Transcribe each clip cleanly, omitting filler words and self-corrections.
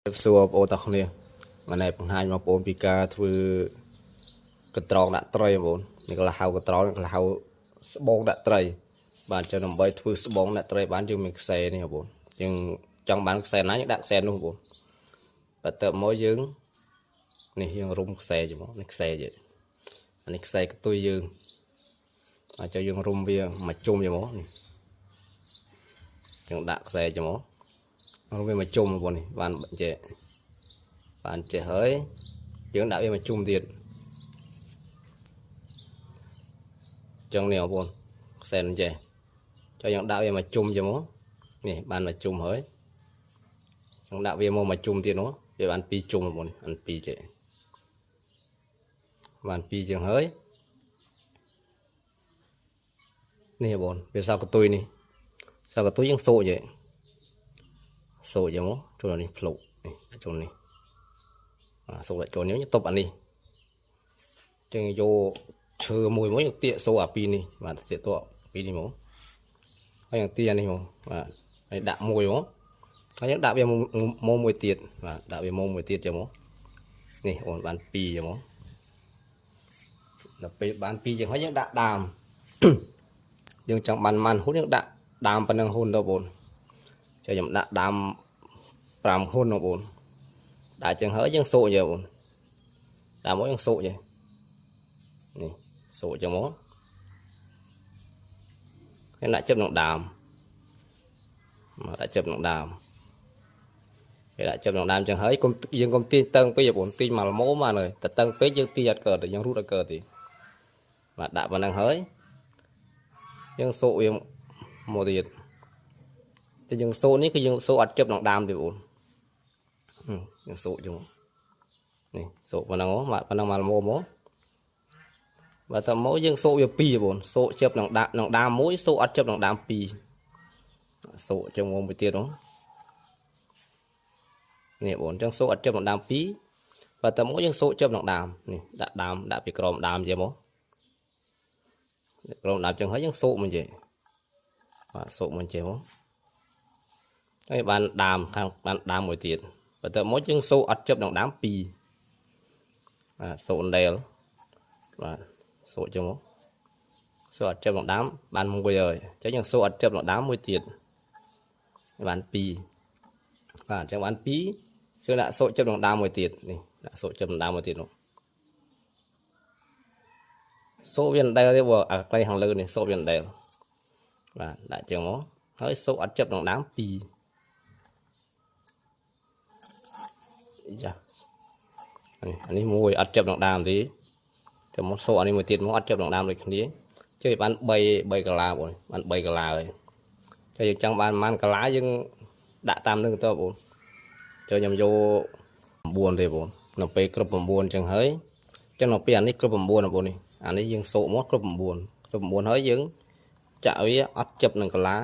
សួរបងប្អូនទាំងគ្នាថ្ងៃនេះបង្ហាញបងប្អូនពីការធ្វើកត្រងដាក់ត្រីបងប្អូននេះគេហៅកត្រងគេហៅស្បូងដាក់ត្រីបាទចឹងដើម្បីធ្វើស្បូងដាក់ត្រីបានយើងមានខ្សែនេះបងប្អូនយើងចង់បានខ្សែណាយើងដាក់ខ្សែនោះបងប្អូនបន្ទាប់មកយើងនេះយើងរុំខ្សែច្បងនេះខ្សែទៀតអានេះខ្សែកតុយយើងអាចchoយើងរុំវាមកជុំច្បងនេះចឹងដាក់ខ្សែច្បងរុំវាមកជុំបងប្អូននេះបានចេះហើយយើងដាក់វាមកជុំទៀតចឹងនេះបងប្អូនខ្សែនេះចេះchoយើងដាក់វាមកជុំច្បងនេះបានមកជុំហើយចឹងដាក់វាមកជុំទៀតនោះវាបាន2ជុំបងប្អូនអាន2ចេះបាន2ចឹងហើយនេះបងប្អូនវាសៅកតុយនេះសៅកតុយយើងសូកចេះសូកចឹងមកចូលនេះភ្លុកនេះចូលនេះសូកដាក់ចូលនេះតប់អានេះចឹងយកឈើមួយយើងទាកសូអា2នេះបាទទាកត2នេះមកហើយយើងទាអានេះមកបាទហើយដាក់មួយមកហើយយើងដាក់វាមកមួយទៀតបាទដាក់វាមកមួយទៀតចឹងមកនេះអូនបាន2ចឹងមកដល់ពេលបាន2ចឹងហើយយើងដាក់ដើមយើងចង់បានម៉ាន់ហ៊ុនយើងដាក់ដើមប៉ុណ្ណឹងហ៊ុនទៅបងចុះខ្ញុំដាក់ដើម5ហ៊ុនបងប្អូនដាក់ចឹងហើយយើងសូកយកបងដាក់មកយើងសូកចេះនេះសូកចឹងមកហើយដាក់ជិបនឹងដើមមកដាក់ជិបនឹងដើមពេលដាក់ជិបនឹងដើមចឹងហើយយើងកុំទាញតឹងពេកបងទាញមកល្មមបានហើយតែតឹងពេកយើងទាញអត់កើតទេយើងរូតអត់កើតទេបាទដាក់ប៉ុណ្ណឹងហើយយើងសូកវាមកទៀតតែយើងសូកនេះគឺយើងសូកអត់ជិបនឹងដើមទេបងយើងសូកចឹងនេះសូកប៉ុណ្ណឹងមកប៉ុណ្ណឹងមកល្មមមកបើតើមកយើងសូកវា2បងសូកជិបនឹងដើមមួយសូកអត់ជិបនឹងដើម2សូកចឹងមកមួយទៀតហ្នឹងនេះបងចឹងសូកអត់ជិបនឹងដើម2បើតើមកយើងសូកជិបនឹងដើមនេះដាក់ដើមដាក់ពីក្រោមដើមចឹងមកក្រោមដើមចឹងហើយយើងសូកមកចេះបាទសូកមកចេះមកហើយបានដើមខាងបានដើមមួយទៀតបើតើមកយើងសូកអត់ជិបនឹងដើម2បាទសូកដែលបាទសូកចឹងមកសូកអត់ជិបនឹងដើមបាន1ហើយចឹងយើងសូកអត់ជិបនឹងដើមមួយទៀតបាន2បាទចឹងបាន2យើងដាក់សូកជិបនឹងដើមមួយទៀតនេះដាក់សូកជិបនឹងដើមមួយទៀតនោះសូកវាដែលទេបើអាក្លៃខាងលើនេះសូកវាដែលបាទដាក់ចឹងមកហើយសូកអត់ជិបនឹងដើម2ចាអានេះមួយអត់ជិបនឹងដើមទេតែមកសូកអានេះមួយទៀតមកអត់ជិបនឹងដើមដូចគ្នាជួយបាន3កន្លាបងបាន3កន្លាហើយចុះយើងចង់បានប៉ុន្មានកន្លាយើងដាក់តាមនឹងទៅបងចុះខ្ញុំយក9ទេបងនៅពេលគ្រប់9ចឹងហើយចឹងនៅពេលអានេះគ្រប់9បងនេះអានេះយើងសូកមកគ្រប់9ហើយយើងចាក់វាអត់ជិបនឹងកន្លា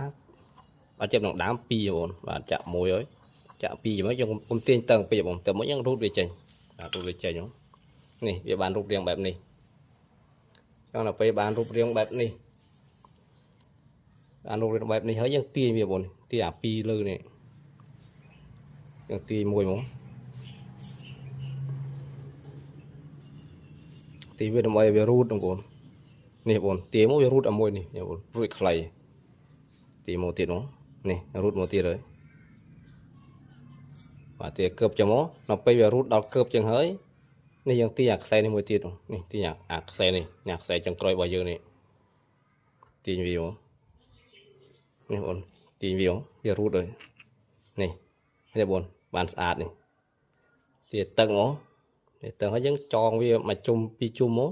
អត់ជិបនឹងដើម2បងបាទចាក់1ហើយចាក់2ជាមួយយើងគុំទាញតឹងពេកបងទៅមកយើងរូតវាចេញបាទរូតវាចេញហ្នឹងនេះវាបានរូបរាងបែបនេះចឹងដល់ពេលបានរូបរាងបែបនេះបានរូបរាងបែបនេះហើយយើងទាញវាបងទាញអា2លើនេះយើងទាញមួយមកទាញវាដើម្បីវារូតបងនេះបងទាញមកវារូតឲ្យមួយនេះបងរូតខ្លីទាញមកទៀតមកនេះរូតមកទៀតហើយបាទទាញកើបចឹងមកដល់ពេលវារូតដល់កើបចឹងហើយនេះយើងទាញអាខ្សែនេះមួយទៀតនេះទាញអាខ្សែនេះអាខ្សែចុងក្រោយរបស់យើងនេះទាញវាមកនេះបងទាញវារូតហើយនេះបងបានស្អាតនេះទាញតឹងមកនេះតឹងហើយយើងចងវាមកជុំ2ជុំមក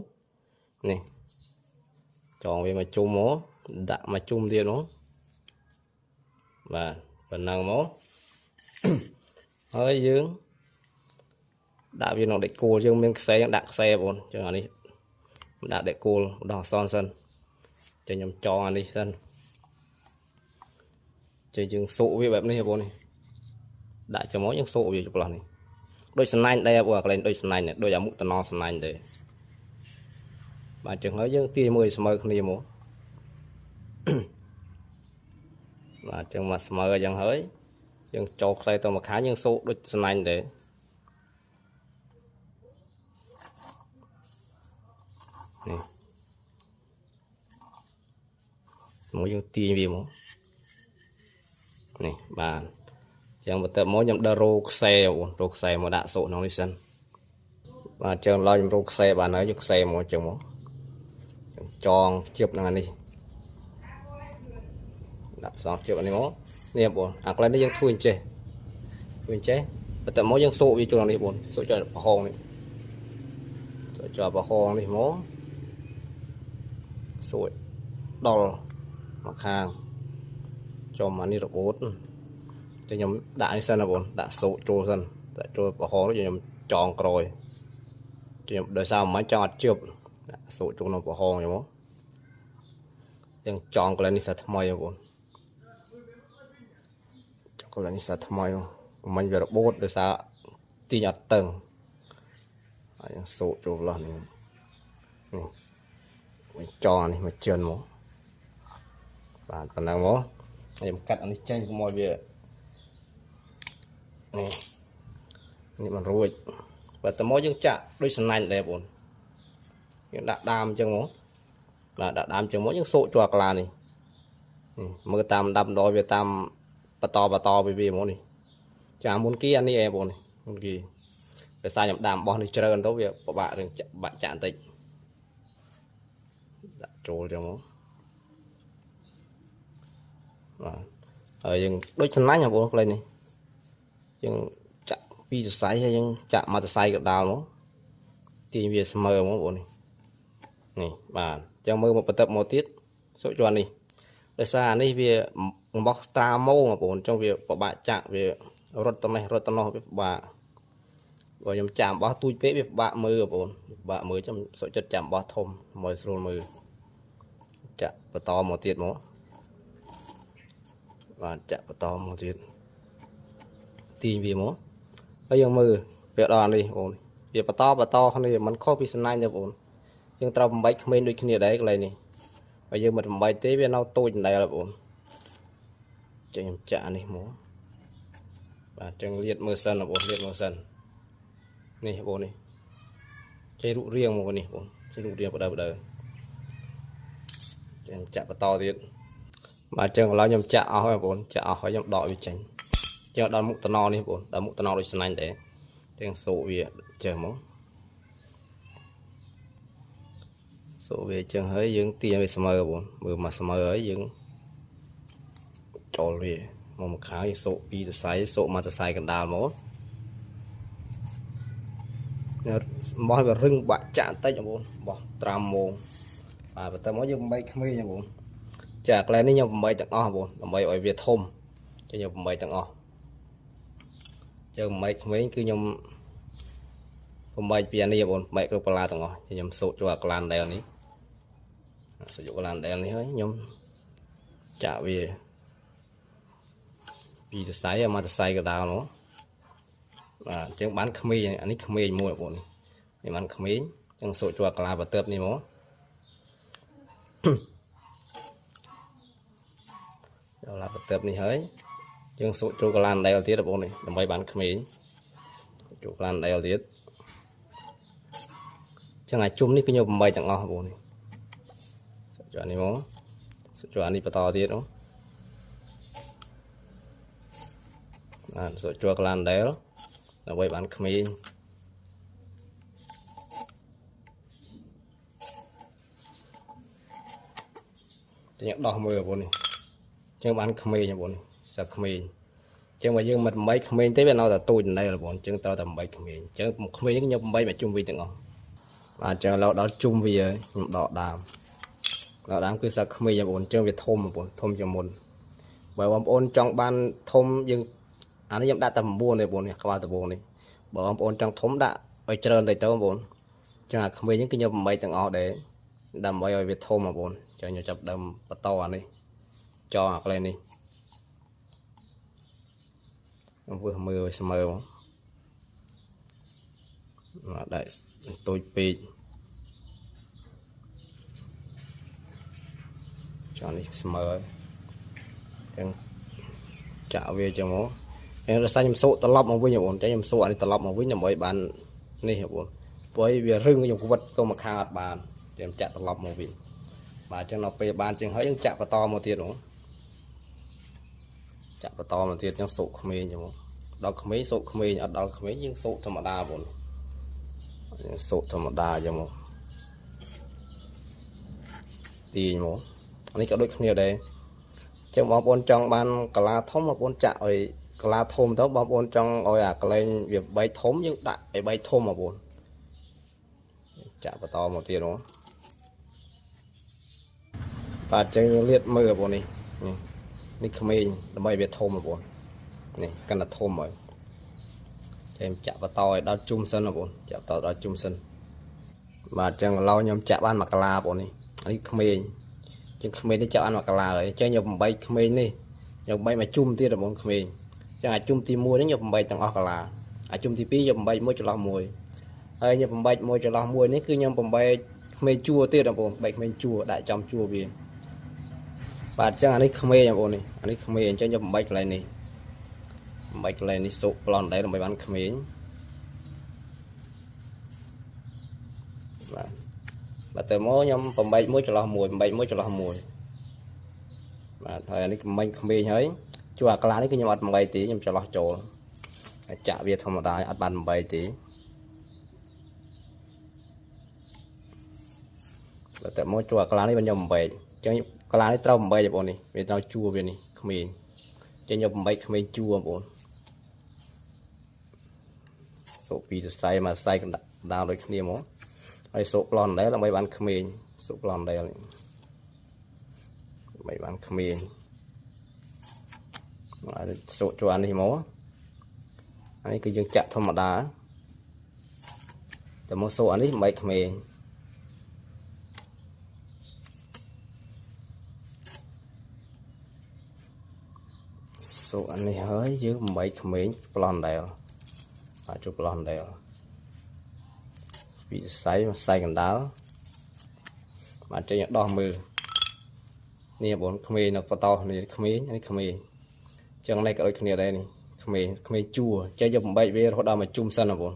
នេះចងវាមកជុំមកដាក់មកជុំទៀតមកបាទប៉ុណ្ណឹងមកហើយយើងដាក់វាក្នុងដេកគោលយើងមានខ្សែដាក់ខ្សែបងចឹងអានេះដាក់ដេកគោលដោះអសនសិនចឹងខ្ញុំចងអានេះសិនចឹងយើងសូកវាបែបនេះបងនេះដាក់ចាំមកយើងសូកវាច្រឡោះនេះដូចស្នាញ់ដែរបងអាកន្លែងដូចស្នាញ់ដូចអាមុខតំណស្នាញ់ដែរបាទចឹងហើយយើងទាញមួយស្មើគ្នាមកបាទចឹងមកស្មើអញ្ចឹងហើយ យើងចូលខ្សែទៅមួយខាងយើងសូកដូចស្នាញ់ដែរនេះមួយយើងទាញវាមកនេះបាទចឹងបន្ទាប់មកខ្ញុំដើររោខ្សែបងរោខ្សែមកដាក់សូកក្នុងនេះសិនបាទចឹងឡើយខ្ញុំរោខ្សែបានហើយយកខ្សែមកចឹងមកចងជៀបនឹងអានេះដាក់ផ្សំជៀបអានេះមកនេះបងអាកន្លែងនេះយើងធ្វើអញ្ចេះបន្ទាប់មកយើងសូកវាចូលក្នុងនេះបងសូកចូលប្រហោងនេះសូកចូលប្រហោងនេះមកសូកដល់មកខាងចំអានេះរបូតចឹងខ្ញុំដាក់នេះសិនណាបងដាក់សូកចូលសិនដាក់ចូលប្រហោងនេះខ្ញុំចងក្រោយខ្ញុំដោយសារមិនចង់អត់ជប់ដាក់សូកចូលក្នុងប្រហោងហ្នឹងមកយើងចងកន្លែងនេះសាថ្មីបងចងកន្លែងនេះសាថ្មីមិនវារបូតដោយសារទាញអត់តឹងហើយយើងសូកចូលឡោះនេះចងនេះមកជឿនមកបាទប៉ុណ្ណឹងមកខ្ញុំកាត់អានេះចេញកុំឲ្យវានេះมันរួចបើតើមកយើងចាក់ដូចស្នាញ់ដែរបងយើងដាក់ដាមអញ្ចឹងមកបាទដាក់ដាមអញ្ចឹងមកយើងសូកចូលអាក្លានេះមើលតាមដាំដល់វាតាមបន្តវាមកនេះចាមុនគីអានេះឯងបងនេះមុនគីភាសាខ្ញុំដាំបោះនេះច្រើនទៅវាពិបាករឿងបាក់ចាក់បន្តិចដាក់ចូលអញ្ចឹងមកបាទហើយយើងដូចស្នាញ់ហ៎បងកន្លែងនេះយើងចាក់ពីសរសៃហើយយើងចាក់មកសរសៃកដាលមកទាញវាស្មើមកបងនេះបាទអញ្ចឹងមើលមកបន្ទាប់មកទៀតសូកជាន់នេះដោយសារអានេះវាអំបោះស្ត្រាម៉ូបងអញ្ចឹងវាពិបាកចាក់វារត់ទៅនេះរត់ទៅនោះវាពិបាកបើខ្ញុំចាក់អំបោះទូចពេកវាពិបាកមើលបងពិបាកមើលចាំសូកចិត្តចាក់អំបោះធំមកស្រួលមើលចាក់បន្តមកទៀតមកបាទចាក់បន្តមកទៀតទាញវាមកហើយយើងមើលវាដល់នេះបងវាបន្តគ្នាมันខុសពីស្នាញ់ទេបងយើងត្រូវបំបែកក្មេងដូចគ្នាដែរកន្លែងនេះបើយើងមិនបំបែកទេវានៅតូចដដែលបងចឹងខ្ញុំចាក់នេះមកបាទចឹងលាតមើលសិនបងលាតមើលសិននេះបងនេះចេះរូបរាងមកនេះបងចេះរូបរាងបដើចឹងចាក់បន្តទៀតបាទចឹងឥឡូវខ្ញុំចាក់អស់ហើយបងចាក់អស់ហើយខ្ញុំដកវាចេញចឹងដល់មុខតំណនេះបងដល់មុខតំណដូចស្នាញ់ដែរចឹងសូកវាចេះមកសូកវាចឹងហើយយើងទាញវាស្មើបងមើលមកស្មើហើយយើងចូលវាមកខាងយើងសូកពីសរសៃសូកមកសរសៃកណ្ដាលមកបោះវារឹងបាក់ចាក់បន្តិចបងបោះត្រាំមកបាទបន្ទាប់មកយើងបំបែកក្មេងបងចាកន្លែងនេះខ្ញុំបំបែកទាំងអស់បងដើម្បីឲ្យវាធំចឹងខ្ញុំបំបែកទាំងអស់ចឹងបំបែកក្មេងគឺខ្ញុំបំបែកពីអានេះបងបំបែកគ្រប់កន្លាទាំងអស់ខ្ញុំសូកចូលអាក្លានដែលនេះសូកយកកន្លានដែលនេះហើយខ្ញុំចាក់វាពីសរសៃមកសរសៃកដាលមកបាទអញ្ចឹងបានក្មេងអានេះក្មេងមួយបងនេះបានក្មេងអញ្ចឹងសូកចូលអាក្លាបន្ទាប់នេះមកដល់ឡាបន្ទាប់នេះហើយយើងសូកចូលកន្លានដែលទៀតបងនេះដើម្បីបានក្មេងចូលកន្លានដែលទៀតចឹងអាជុំនេះគឺខ្ញុំបំបែកទាំងអស់បងនេះសូកចូលនេះមកសូកចូលអានេះបន្តទៀតបងបាទសូកចូលកន្លានដែលដើម្បីបានក្មេងតែដោះមើលបងនេះចឹងបានក្មេងបងនេះសាក្មេងចឹងបើយើងមិនបំបីក្មេងទេវានៅតែទូចណែបងចឹងត្រូវតែបំបីក្មេងចឹងក្មេងខ្ញុំបំបីមកជុំវិញទាំងអស់បាទចឹងឡូវដល់ជុំវាហើយខ្ញុំដកដើមគឺសាក្មេងបងចឹងវាធំបងធំជាងមុនបើបងប្អូនចង់បានធំយើងអានេះខ្ញុំដាក់តែ9ទេបងនេះក្បាលដំបងនេះបើបងប្អូនចង់ធំដាក់ឲ្យច្រើនទៅបងចឹងអាក្មេងហ្នឹងគឺខ្ញុំបំបីទាំងអស់ដែរដើម្បីឲ្យវាធំបងចឹងខ្ញុំចាប់ដើមបន្តអានេះចងអាកន្លែងនេះខ្ញុំធ្វើមើលឲ្យស្មើមកដាក់តូចពេកចងនេះស្មើហើយចឹងចាក់វាចឹងមក em là sao em sụt tập lọc mà với nhau cho em sụt anh tập lọc mà với nhau mấy bạn này hiểu với việc rừng cái dùng vật công mà khai bàn em chặt tập lọc một vị mà cho nó về bàn chừng hơi chặt và to một tiền đúng chặt và to một tiền trong sụt không mê nhau đau không mấy sụt không mê ở đau không mấy nhưng sụt thầm đa buồn sụt thầm đa cho một tiền một anh ấy có đôi nhiều đây trong bóng bồn trong ban cả la thống mà bồn chạ rồi cả la thôm đó bóng bồn trong rồi à cái lên việc bay thôm nhưng đại phải bay thôm mà bồn chạ và to một tiền đó và chân liệt mưa bồn nàyนี่ขมิ้นทำไมเบียดทมอ่ะบนนี่กันละทมเลยเอ็มจับปลาตอยดาวจุ่มเส้นอ่ะบนจับต่อดาวจุ่มเส้นมาจังเรายำจับบ้านมักกะลาบนนี่อันนี้ขมิ้นจังขมิ้นได้จับบ้านมักกะลาเลยจังยำใบขมิ้นนี่ยำใบมาจุ่มที่ระบนขมิ้นจังไอจุ่มตีมวยนี่ยำใบต่างออกกะลาไอจุ่มตีปียำใบมวยจะลองมวยยำใบมวยจะลองมวยนี่คือยำใบขมิ้นจั่วที่ระบนใบขมิ้นจั่วได้จอมจั่วเบียบาดจังอันนี้ขมิ้นอย่างโอนี่อันนี้ขมิ้นจังยำใบอะไรนี่ใบอะไรนี่สุกปลอนได้ลงไปบ้านขมิ้นบาดแต่หม้อยำผมใบมวยจะลองมวยใบมวยจะลองมวยบาดthờiอันนี้มันขมิ้นเฮ้ยจั่วกลานี่คือยำอัดใบตียำจะลองโจจะเวียธรรมดาอัดบันใบตีบาดแต่หม้อจั่วกลานี่มันยำใบจังกลานี่เต้าใบจะบนนี่เป็นเต้าจั่วเป็นนี่ขมิ้นจะยำใบขมิ้นจั่วบนโซปีจะใส่มาใส่กันดาวเลยขมิ้นมั้งไอโซปลอนได้แล้วใบบันขมิ้นโซปลอนได้เลยใบบันขมิ้นโซจั่วนี่มั้งอันนี้คือยังจัดธรรมดาแต่โมโซอันนี้ใบขมิ้นsố anh này hơi dưới mấy mấy plon đều và chụp plon đều bị say gần đá mà trên những đo mưa nè bốn khmer nó to này khmer chẳng này cái khmer đây này khmer chua chơi dùng bậy về họ đào mà chung sân là bốn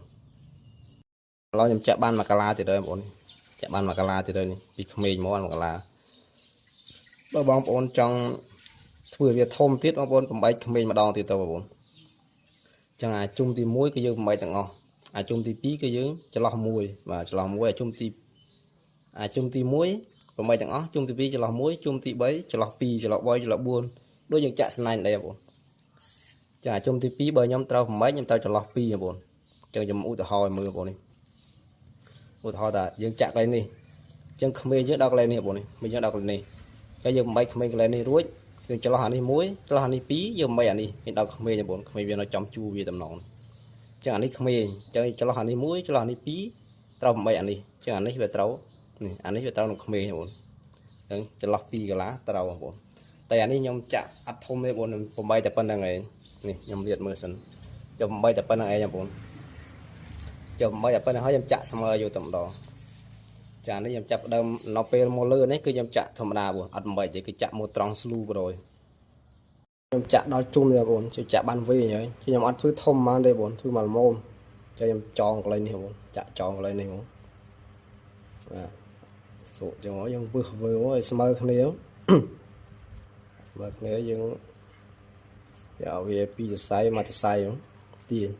lo nhầm chạm ban mà cala từ đây bốn chạm ban mà cala từ đây này bị khmer món mà cala bao bóng bốn trong vừa việc thôm tiết bóng bốn bậy khmer mà đo từ tàu bốn chẳng ai chung thì muối cái dương bậy tặng ngon ai chung thì pí cái dương cho lo mùi mà cho lo muối chung thì muối còn mày tặng chung thì pí cho lo muối chung thì bấy cho lo pi cho lo boy cho lo buôn đôi những chạ này đây bốn chả chung thì pí bơi nhóm tao mấy nhóm tao cho lo pi à bốn chẳng cho mũi tao hồi mưa bốn này mũi hồi ta dương chạ lên đi chẳng khmer dưới đau lên nè bốn này mình dưới đau lên này cái dương mấy khmer lên đi ruồi dương cho lo hẳn đi muối cho lo hẳn đi pí dương mấy anh đi mình đau khmer nha bốn khmer viên nó chăm chu vì tầm nón chẳng anh đi khmer cho lo hẳn đi muối cho lo hẳn đi pí tao mấy anh đi chẳng anh đi về tao này anh ấy về tao nó khmer nha bốn cho lo pi cái lá tao bốnแต่อันนี้ยมจะอัดทมในบนผมใบแต่ปั้นยังไงนี่ยมเรียดมือสันยมใบแต่ปั้นยังไงยมบนยมใบแต่ปั้นเขายมจะเสมออยู่ต่ำดอจานนี้ยมจับเดิมนอเปลโมเลอร์นี่คือยมจะธรรมดาบนอัดใบจะคือจะโมตรองสลูไปเลยยมจะดาวจุ่มเลยบนจะบันวีอย่างนี้ที่ยมอัดพื้นทมมาได้บนพื้นมันโมมจะยมจองอะไรนี่บนจะจองอะไรนี่บนสุดจังหวะยมเบื่อเบื่อเสมอคนเดียวmà nếu như giờ về pi sai mà sai tiền